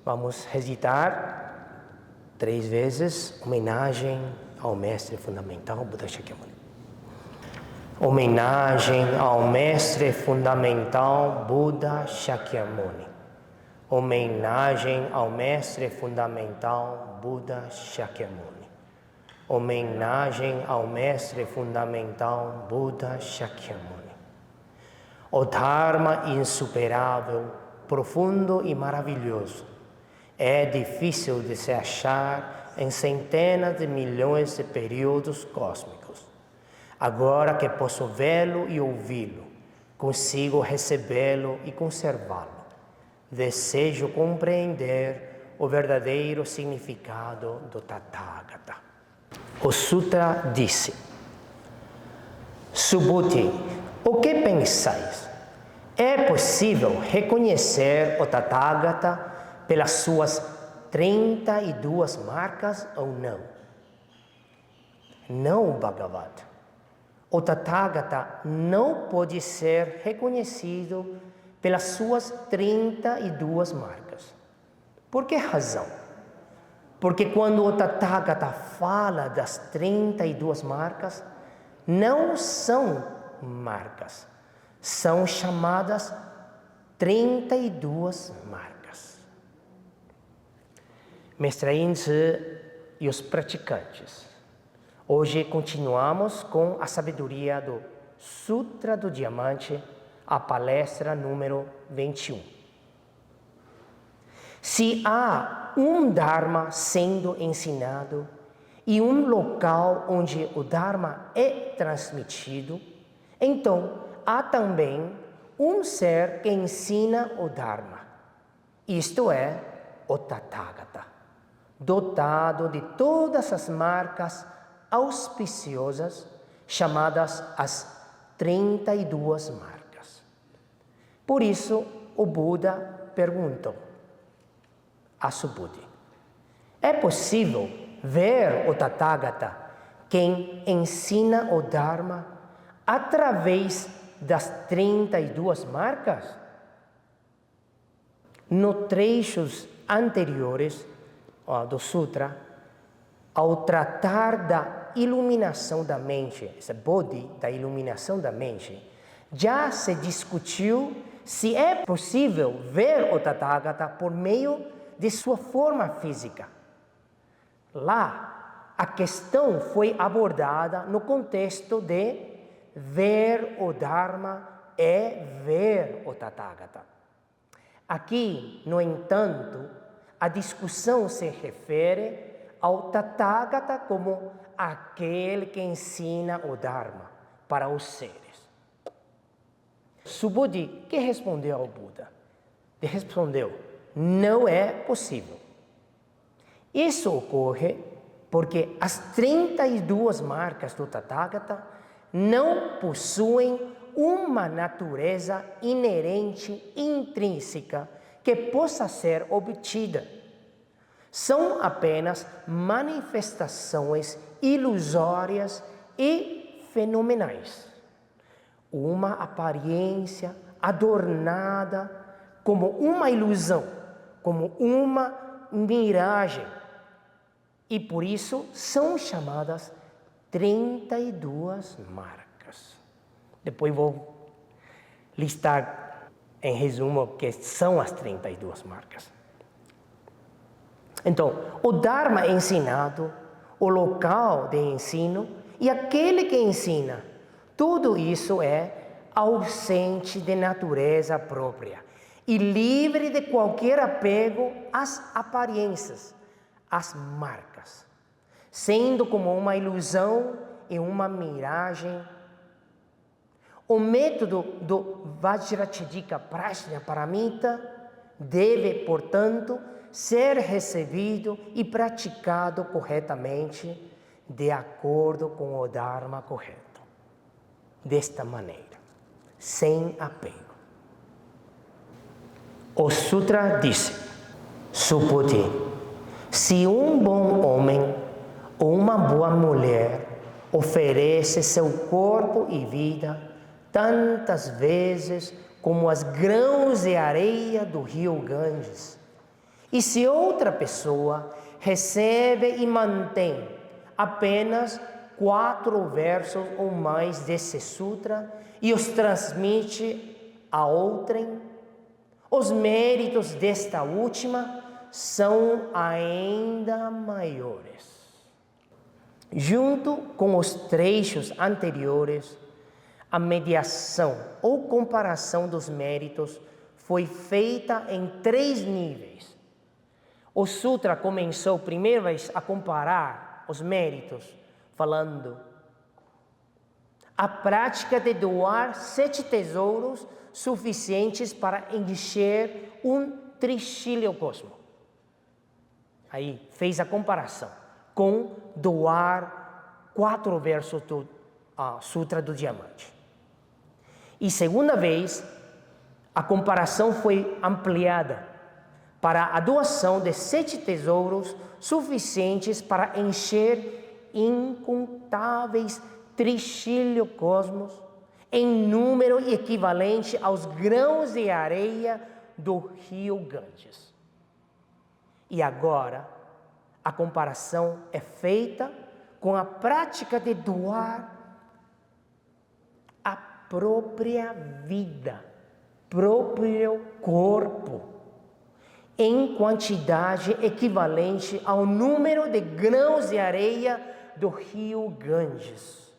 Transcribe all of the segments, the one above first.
Vamos recitar 3 vezes homenagem ao mestre fundamental Buda Shakyamuni. Homenagem ao mestre fundamental Buda Shakyamuni. Homenagem ao mestre fundamental Buda Shakyamuni. Homenagem ao mestre fundamental Buda Shakyamuni. O Dharma insuperável, profundo e maravilhoso é difícil de se achar em centenas de milhões de períodos cósmicos. Agora que posso vê-lo e ouvi-lo, consigo recebê-lo e conservá-lo. Desejo compreender o verdadeiro significado do Tathagata. O Sutra disse: Subhuti, o que pensais? É possível reconhecer o Tathagata pelas suas 32 marcas ou não? Não, Bhagavat. O Tathagata não pode ser reconhecido pelas suas 32 marcas. Por que razão? Porque quando o Tathagata fala das 32 marcas, não são marcas, são chamadas 32 marcas. Mestre Yin-Tzu e os praticantes. Hoje continuamos com a sabedoria do Sutra do Diamante, a palestra número 21. Se há um Dharma sendo ensinado e um local onde o Dharma é transmitido, então há também um ser que ensina o Dharma. Isto é o Tathagata, dotado de todas as marcas auspiciosas, chamadas as 32 marcas. Por isso, o Buda perguntou a Subhuti: é possível ver o Tathagata, quem ensina o Dharma, através das 32 marcas? No trechos anteriores do Sutra, ao tratar da iluminação da mente, esse Bodhi da iluminação da mente, já se discutiu se é possível ver o Tathagata por meio de sua forma física. Lá, a questão foi abordada no contexto de ver o Dharma é ver o Tathagata. Aqui, no entanto, a discussão se refere ao Tathagata como aquele que ensina o Dharma para os seres. Subhuti, que respondeu ao Buda? Ele respondeu: não é possível. Isso ocorre porque as 32 marcas do Tathagata não possuem uma natureza inerente, intrínseca, que possa ser obtida. São apenas manifestações ilusórias e fenomenais. Uma aparência adornada como uma ilusão, como uma miragem. E por isso são chamadas 32 marcas. Depois vou listar em resumo o que são as 32 marcas. Então, o Dharma é ensinado, o local de ensino e aquele que ensina, tudo isso é ausente de natureza própria e livre de qualquer apego às aparências, às marcas, sendo como uma ilusão e uma miragem. O método do Vajracchedika Prajna Paramita deve, portanto, ser recebido e praticado corretamente de acordo com o Dharma correto. Desta maneira, sem apego. O Sutra disse: Subhuti, se um bom homem ou uma boa mulher oferece seu corpo e vida tantas vezes como as grãos de areia do rio Ganges, E se outra pessoa recebe e mantém apenas 4 versos ou mais desse sutra e os transmite a outrem, os méritos desta última são ainda maiores. Junto com os trechos anteriores, a mediação ou comparação dos méritos foi feita em 3 níveis. O sutra começou primeiro a comparar os méritos, falando: a prática de doar 7 tesouros suficientes para encher um trilhão cosmo. Aí fez a comparação com doar 4 versos do Sutra do Diamante. E segunda vez, a comparação foi ampliada para a doação de 7 tesouros suficientes para encher incontáveis trilhão cosmos em número equivalente aos grãos de areia do rio Ganges. E agora, a comparação é feita com a prática de doar a própria vida, próprio corpo, em quantidade equivalente ao número de grãos de areia do rio Ganges,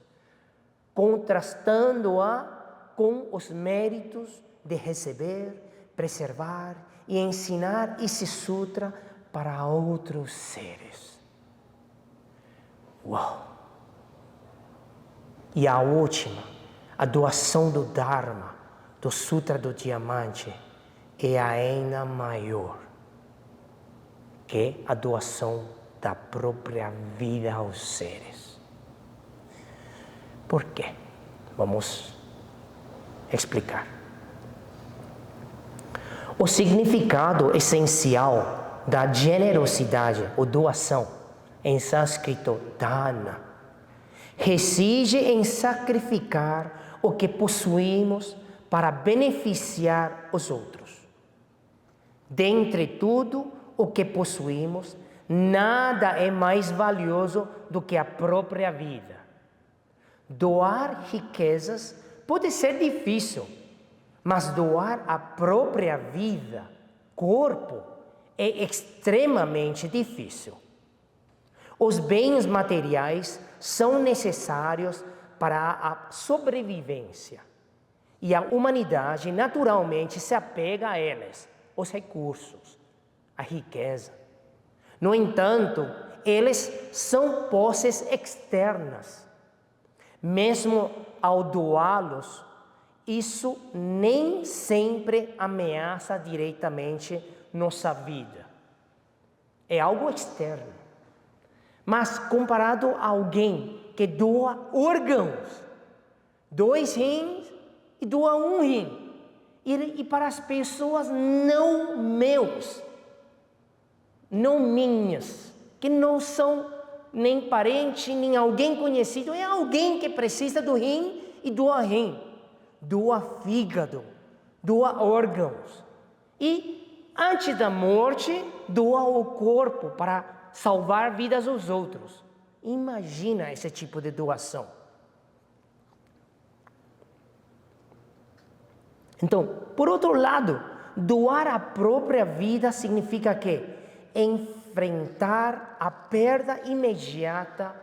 contrastando-a com os méritos de receber, preservar e ensinar esse sutra para outros seres. Uau! E a última, a doação do Dharma, do Sutra do Diamante, é ainda maior que a doação da própria vida aos seres. Por quê? Vamos explicar. O significado essencial da generosidade ou doação, em sânscrito dana, reside em sacrificar o que possuímos para beneficiar os outros. Dentre tudo o que possuímos, nada é mais valioso do que a própria vida. Doar riquezas pode ser difícil, mas doar a própria vida, corpo, é extremamente difícil. Os bens materiais são necessários para a sobrevivência e a humanidade naturalmente se apega a eles, os recursos, a riqueza. No entanto, eles são posses externas. Mesmo ao doá-los, isso nem sempre ameaça diretamente nossa vida. É algo externo. Mas comparado a alguém que doa órgãos, 2 rins e doa 1 rim, e para as pessoas não meus, não minhas, que não são nem parente, nem alguém conhecido, é alguém que precisa do rim e doa rim, doa fígado, doa órgãos. E antes da morte, doa o corpo para salvar vidas dos outros. Imagina esse tipo de doação. Então, por outro lado, doar a própria vida significa que enfrentar a perda imediata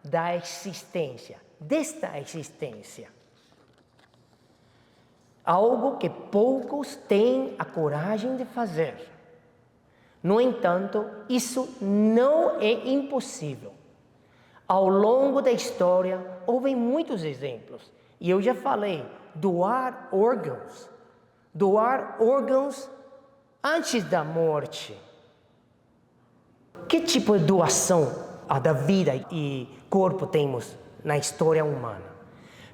da existência, desta existência. Algo que poucos têm a coragem de fazer. No entanto, isso não é impossível. Ao longo da história, houve muitos exemplos. E eu já falei, doar órgãos antes da morte. Que tipo de doação da vida e corpo temos na história humana?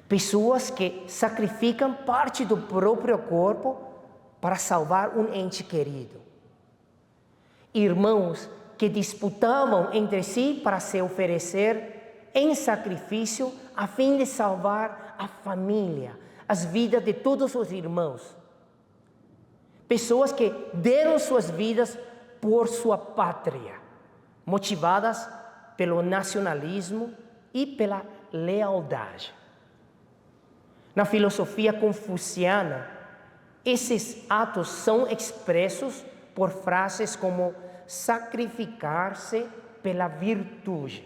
Pessoas que sacrificam parte do próprio corpo para salvar um ente querido. Irmãos que disputavam entre si para se oferecer em sacrifício a fim de salvar a família, as vidas de todos os irmãos. Pessoas que deram suas vidas por sua pátria, motivadas pelo nacionalismo e pela lealdade. Na filosofia confuciana, esses atos são expressos por frases como sacrificar-se pela virtude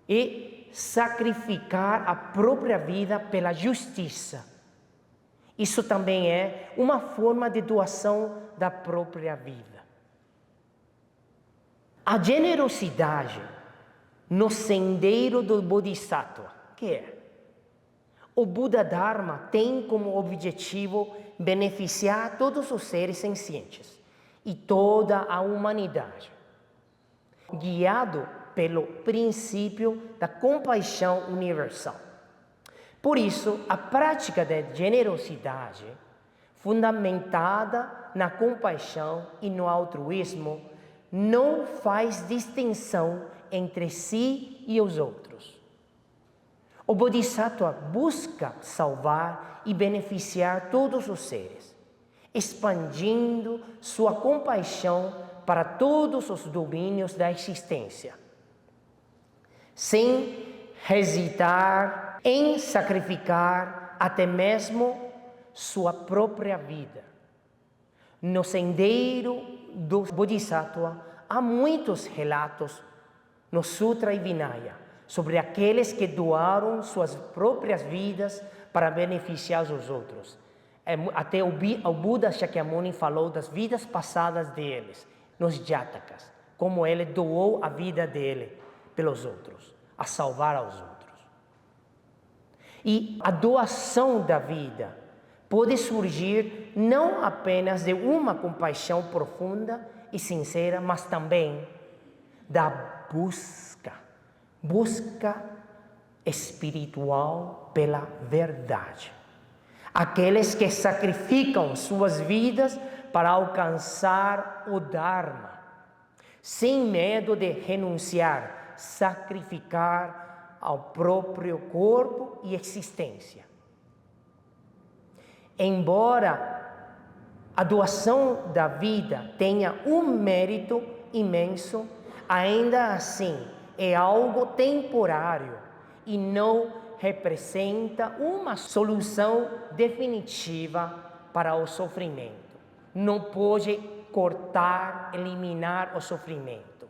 e sacrificar a própria vida pela justiça. Isso também é uma forma de doação da própria vida. A generosidade no sendeiro do Bodhisattva, que é? O Buda Dharma tem como objetivo beneficiar todos os seres sencientes e toda a humanidade, guiado pelo princípio da compaixão universal. Por isso, a prática da generosidade, fundamentada na compaixão e no altruísmo, não faz distinção entre si e os outros. O Bodhisattva busca salvar e beneficiar todos os seres, expandindo sua compaixão para todos os domínios da existência, sem hesitar em sacrificar até mesmo sua própria vida. No sendeiro do Bodhisattva há muitos relatos no Sutra e Vinaya sobre aqueles que doaram suas próprias vidas para beneficiar os outros. Até o Buda Shakyamuni falou das vidas passadas deles, nos Jatakas, como ele doou a vida dele pelos outros, a salvar aos outros. E a doação da vida pode surgir não apenas de uma compaixão profunda e sincera, mas também da busca espiritual pela verdade. Aqueles que sacrificam suas vidas para alcançar o Dharma, sem medo de renunciar, sacrificar ao próprio corpo e existência. Embora a doação da vida tenha um mérito imenso, ainda assim é algo temporário e não representa uma solução definitiva para o sofrimento. Não pode cortar, eliminar o sofrimento.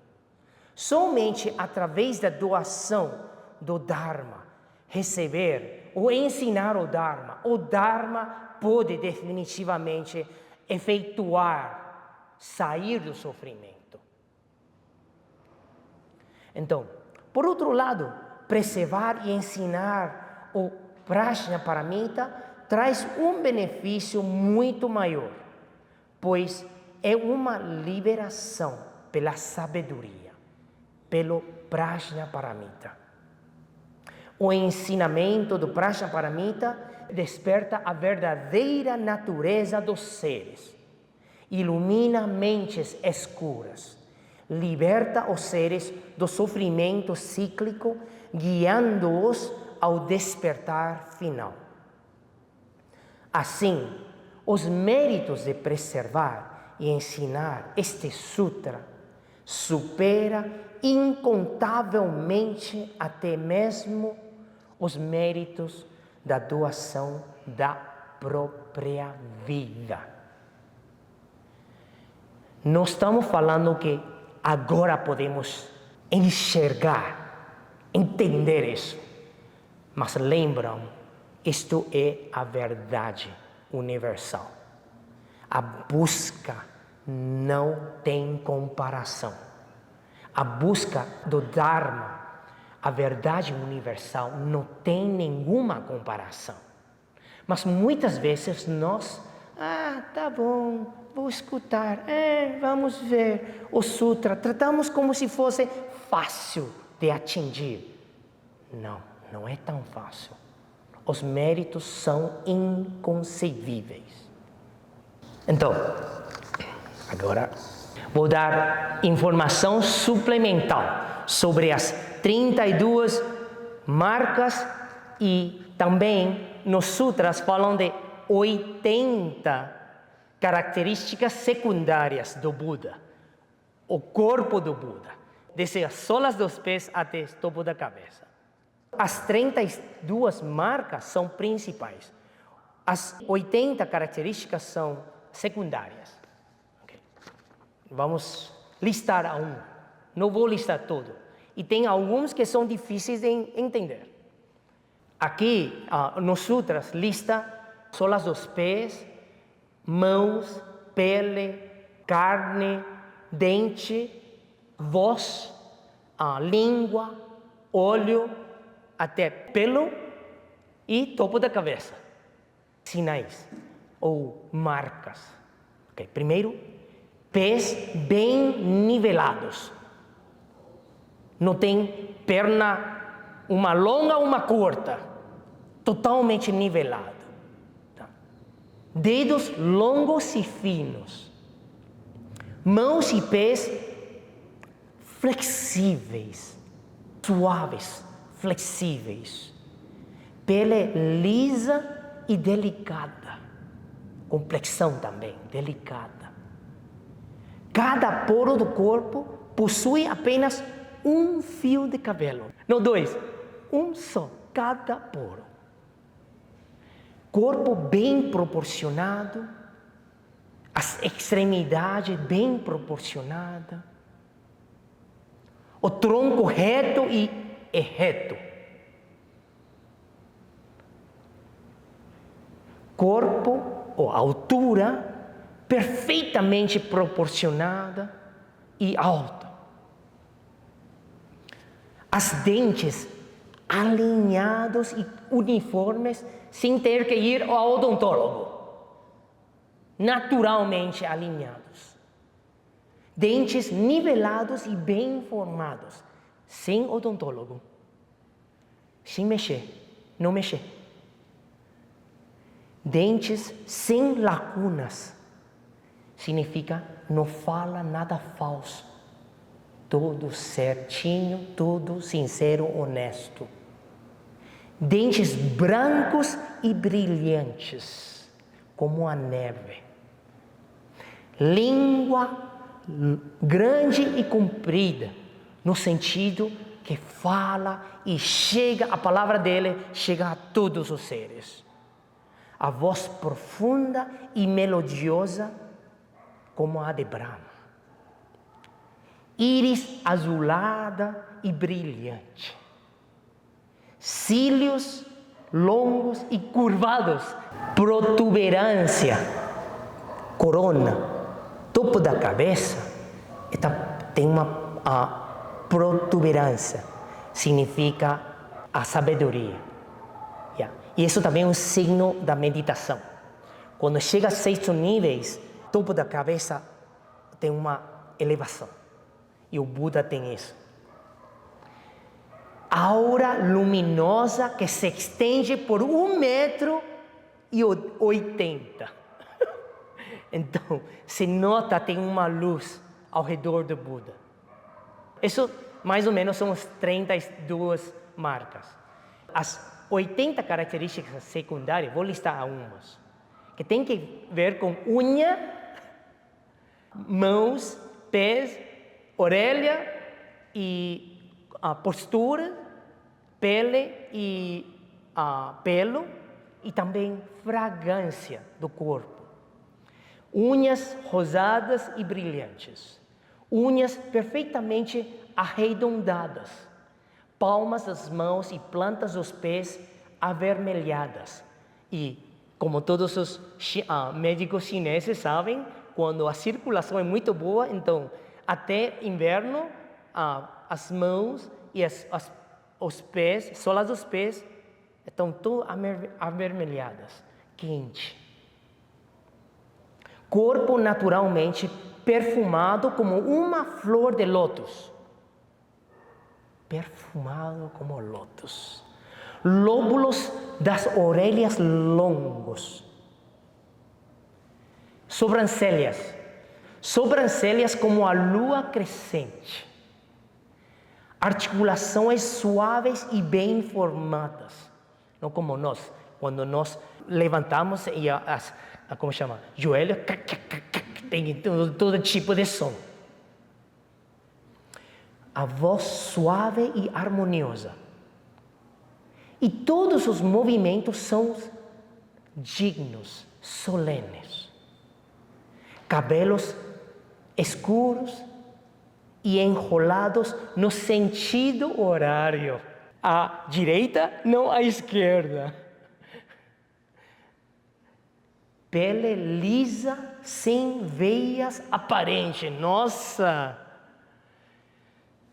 Somente através da doação do Dharma, receber ou ensinar o Dharma pode definitivamente efetuar, sair do sofrimento. Então, por outro lado, preservar e ensinar o Prajnaparamita traz um benefício muito maior, pois é uma liberação pela sabedoria, pelo Prajnaparamita. O ensinamento do Prajnaparamita desperta a verdadeira natureza dos seres, ilumina mentes escuras, liberta os seres do sofrimento cíclico, guiando-os ao despertar final. Assim, os méritos de preservar e ensinar este sutra supera incontavelmente até mesmo os méritos da doação da própria vida. Não estamos falando que agora podemos enxergar, entender isso. Mas lembram, isto é a verdade universal. A busca não tem comparação. A busca do Dharma, a verdade universal, não tem nenhuma comparação. Mas muitas vezes nós, tá bom, vou escutar, vamos ver o sutra, tratamos como se fosse fácil de atingir. Não é tão fácil. Os méritos são inconcebíveis. Então, agora vou dar informação suplementar sobre as 32 marcas e também nos sutras falam de 80 características secundárias do Buda. o corpo do Buda, desde as solas dos pés até o topo da cabeça. As 32 marcas são principais. As 80 características são secundárias. Okay. Vamos listar a um. Não vou listar tudo. E tem alguns que são difíceis de entender. Aqui, nos sutras, lista solas dos pés, mãos, pele, carne, dente, voz, língua, olho, até pelo e topo da cabeça. Sinais ou marcas. Okay. Primeiro, pés bem nivelados. Não tem perna, uma longa ou uma curta. Totalmente nivelado. Tá? Dedos longos e finos. Mãos e pés flexíveis, suaves, flexíveis. Pele lisa e delicada. Complexão também, delicada. Cada poro do corpo possui apenas um fio de cabelo. Não dois, um só, cada poro. Corpo bem proporcionado, as extremidades bem proporcionadas, o tronco reto e reto. Corpo ou altura perfeitamente proporcionada e alta. As dentes alinhados e uniformes sem ter que ir ao odontólogo. Naturalmente alinhados. Dentes nivelados e bem formados, sem odontólogo. Sem mexer, não mexer. Dentes sem lacunas. Significa não fala nada falso. Tudo certinho, tudo sincero, honesto. Dentes brancos e brilhantes, como a neve. Língua grande e comprida, no sentido que fala e chega, a palavra dele chega a todos os seres. A voz profunda e melodiosa, como a de Brahma. Íris azulada e brilhante. Cílios longos e curvados. Protuberância. Corona. Topo da cabeça tem uma protuberância. Significa a sabedoria. Yeah. E isso também é um signo da meditação. Quando chega a 6 níveis, topo da cabeça tem uma elevação. E o Buda tem isso. Aura luminosa que se estende por 1,80 m. Então, se nota, tem uma luz ao redor do Buda. Isso, mais ou menos, são as 32 marcas. As 80 características secundárias, vou listar algumas, que tem que ver com unha, mãos, pés, orelha e postura, pele e pelo e também fragrância do corpo. Unhas rosadas e brilhantes. Unhas perfeitamente arredondadas. Palmas das mãos e plantas dos pés avermelhadas. E, como todos os médicos chineses sabem, quando a circulação é muito boa, então, até inverno, as mãos e os pés, solas dos pés, estão todas avermelhadas, quente. Corpo naturalmente perfumado como uma flor de lótus. Perfumado como lótus. Lóbulos das orelhas longos. Sobrancelhas. Sobrancelhas como a lua crescente. Articulações suaves e bem formadas. Não como nós, quando nós levantamos e como chama? Joelho, tem todo tipo de som. a voz suave e harmoniosa. E todos os movimentos são dignos, solenes. Cabelos escuros e enrolados no sentido horário. À direita, não à esquerda. Pele lisa, sem veias aparentes. Nossa!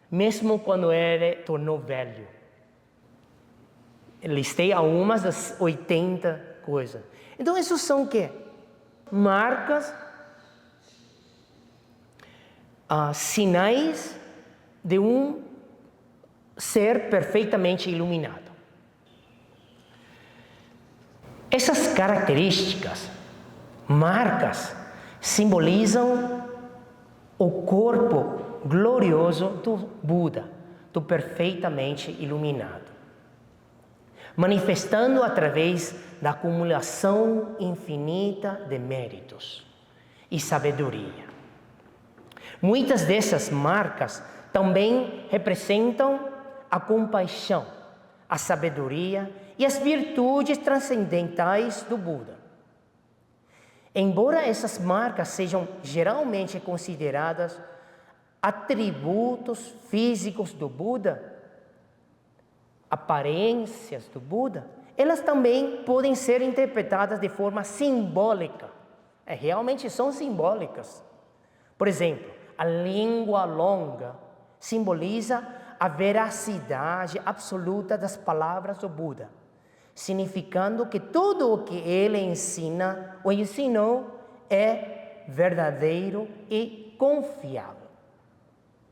Mesmo quando ele tornou velho. Listei algumas das 80 coisas. Então, isso são o quê? Marcas, sinais de um ser perfeitamente iluminado. Essas características, marcas, simbolizam o corpo glorioso do Buda, do perfeitamente iluminado, manifestando através da acumulação infinita de méritos e sabedoria. Muitas dessas marcas também representam a compaixão, a sabedoria e as virtudes transcendentais do Buda. Embora essas marcas sejam geralmente consideradas atributos físicos do Buda, aparências do Buda, elas também podem ser interpretadas de forma simbólica. Realmente são simbólicas. Por exemplo, a língua longa simboliza a veracidade absoluta das palavras do Buda, significando que tudo o que ele ensina ou ensinou é verdadeiro e confiável.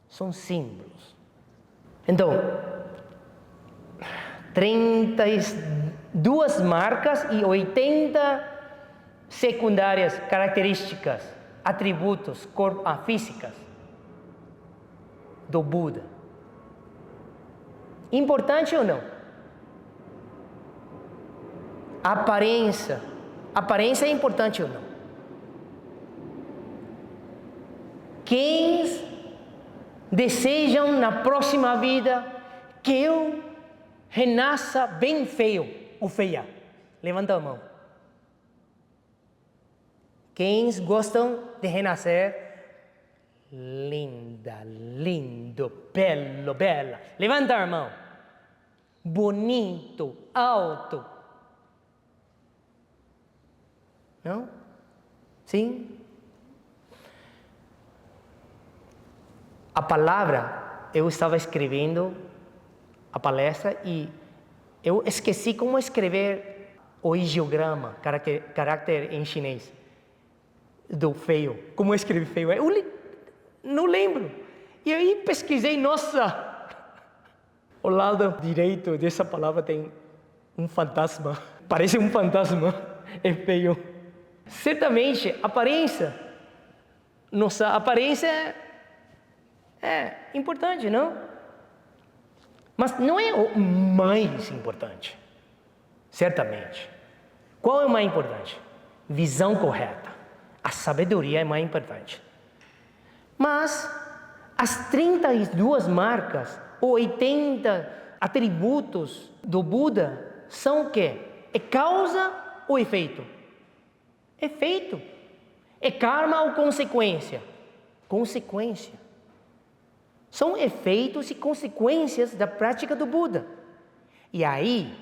São símbolos. Então, 32 marcas e 80 secundárias características, atributos físicas do Buda. Importante ou não? Aparência é importante ou não? Quem desejam na próxima vida que eu renasça bem feio ou feia? Levanta a mão. Quem gostam de renascer linda, lindo, belo, bela? Levanta a mão. Bonito, alto. Não? Sim? A palavra, eu estava escrevendo a palestra e eu esqueci como escrever o ideograma, caráter em chinês, do feio. Como escrever feio? Eu não lembro. E aí pesquisei, nossa! Ao lado direito dessa palavra tem um fantasma. Parece um fantasma. É feio. Certamente, aparência. Nossa aparência é importante, não? Mas não é o mais importante. Certamente. Qual é o mais importante? Visão correta. A sabedoria é mais importante. Mas as 32 marcas, ou 80 atributos do Buda são o quê? É causa ou efeito? Efeito. É karma ou consequência? Consequência. São efeitos e consequências da prática do Buda. E aí,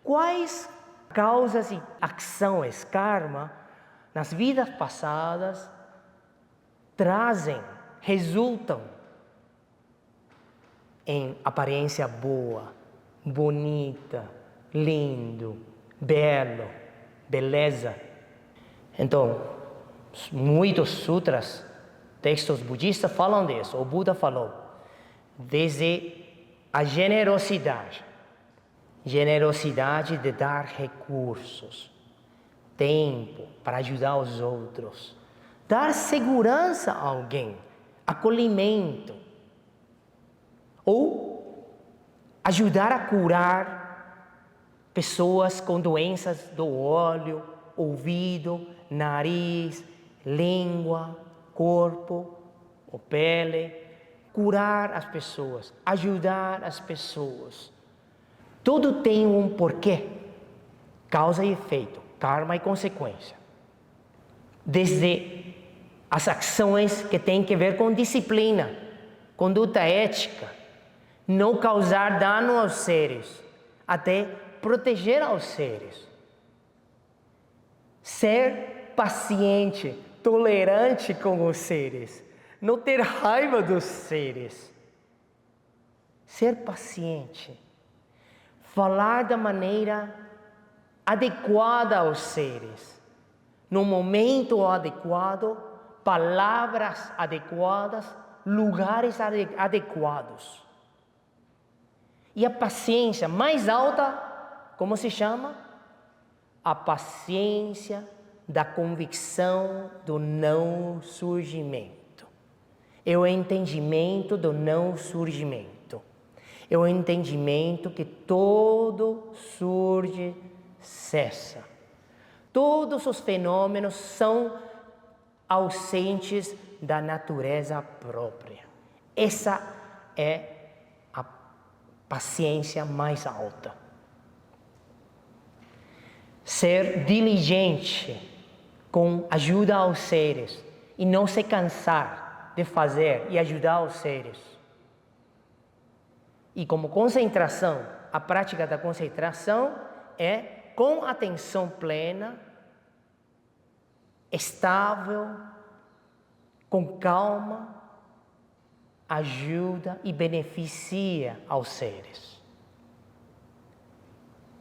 quais causas e ações, karma, nas vidas passadas, resultam em aparência boa, bonita, lindo, belo, beleza? Então, muitos sutras, textos budistas falam disso. O Buda falou, desde a generosidade de dar recursos, tempo para ajudar os outros, dar segurança a alguém, acolhimento, ou ajudar a curar pessoas com doenças do olho, ouvido, nariz, língua, corpo ou pele. curar as pessoas, ajudar as pessoas. Tudo tem um porquê, causa e efeito, karma e consequência. Desde as ações que têm que ver com disciplina, conduta ética, não causar dano aos seres, até proteger aos seres. Ser paciente, tolerante com os seres, não ter raiva dos seres. Ser paciente, falar da maneira adequada aos seres, no momento adequado, palavras adequadas, lugares adequados. E a paciência mais alta, como se chama? A paciência da convicção do não surgimento. É o entendimento do não surgimento. É o entendimento que todo surge, cessa. Todos os fenômenos são ausentes da natureza própria. Essa é a paciência mais alta. Ser diligente com ajuda aos seres e não se cansar de fazer e ajudar os seres. E como concentração, a prática da concentração é com atenção plena, estável, com calma, ajuda e beneficia aos seres.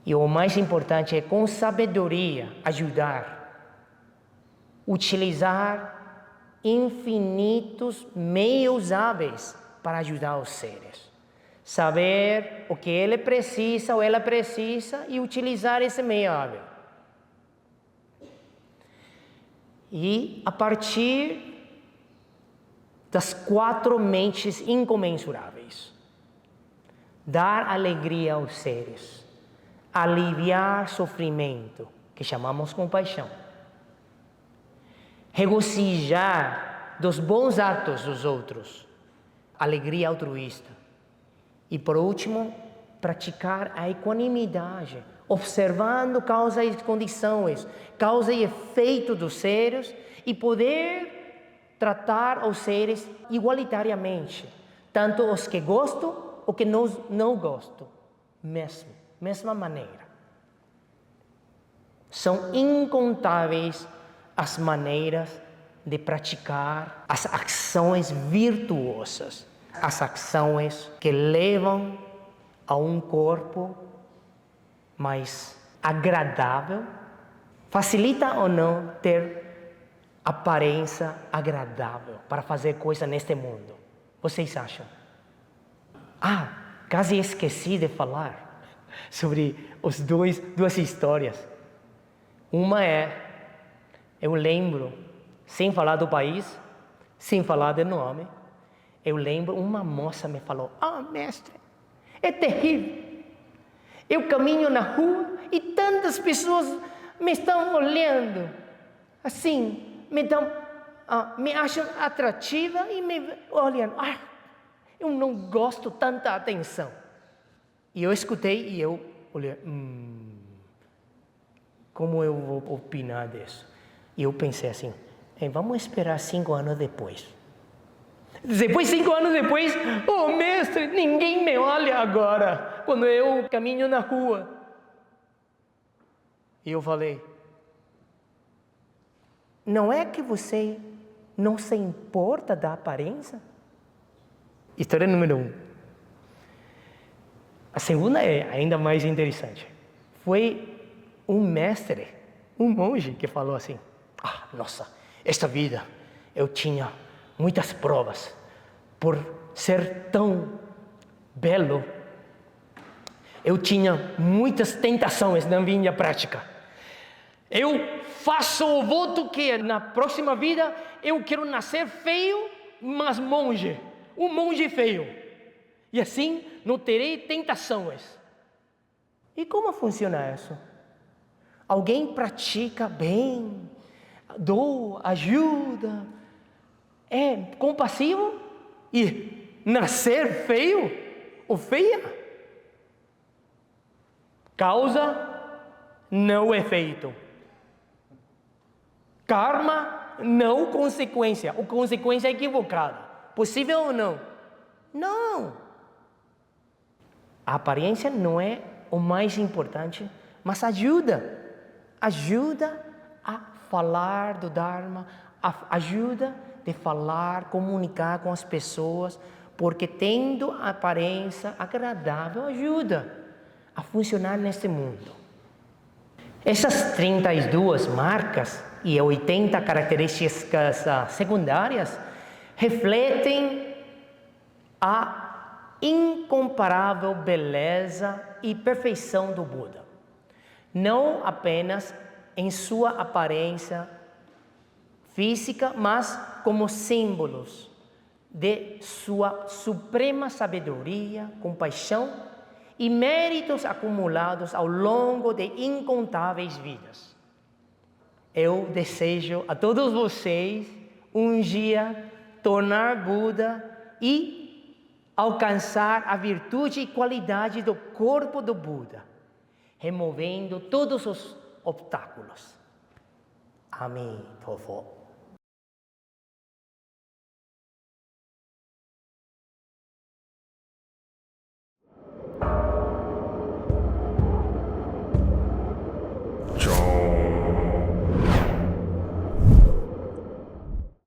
E o mais importante é com sabedoria ajudar, utilizar infinitos meios hábeis para ajudar os seres. Saber o que ele precisa ou ela precisa e utilizar esse meio hábil. E a partir das 4 mentes incomensuráveis, dar alegria aos seres, aliviar sofrimento, que chamamos compaixão, regozijar dos bons atos dos outros, alegria altruísta, e por último, praticar a equanimidade, observando causas e condições, causa e efeito dos seres e poder tratar os seres igualitariamente, tanto os que gostam ou que não gostam, mesma maneira. São incontáveis as maneiras de praticar as ações virtuosas, as ações que levam a um corpo mais agradável. Facilita ou não ter aparência agradável para fazer coisa neste mundo? Vocês acham? Quase esqueci de falar sobre duas histórias. Uma eu lembro, sem falar do país, sem falar do nome, eu lembro, uma moça me falou: mestre, é terrível. Eu caminho na rua e tantas pessoas me estão olhando, assim, me acham atrativa e me olham. Eu não gosto tanta atenção. E eu escutei e eu olhei, como eu vou opinar disso? E eu pensei assim, vamos esperar 5 anos depois. Depois, 5 anos depois, mestre, ninguém me olha agora, quando eu caminho na rua. E eu falei, não é que você não se importa da aparência? História número 1. A segunda é ainda mais interessante. Foi um mestre, um monge que falou assim, nossa, esta vida eu tinha muitas provas por ser tão belo. Eu tinha muitas tentações na minha prática. Eu faço o voto que na próxima vida eu quero nascer feio, mas monge. Um monge feio. E assim não terei tentações. E como funciona isso? Alguém pratica bem, doa, ajuda, é compassivo e nascer feio ou feia. Causa, não efeito. Karma, não consequência. Ou consequência equivocada. Possível ou não? Não. A aparência não é o mais importante, mas ajuda. Ajuda a falar do Dharma, ajuda de falar, comunicar com as pessoas, porque tendo a aparência agradável ajuda a funcionar neste mundo. Essas 32 marcas e 80 características secundárias refletem a incomparável beleza e perfeição do Buda. Não apenas em sua aparência física, mas como símbolos de sua suprema sabedoria, compaixão e méritos acumulados ao longo de incontáveis vidas. Eu desejo a todos vocês um dia tornar Buda e alcançar a virtude e qualidade do corpo do Buda, removendo todos os obstáculos. Amém.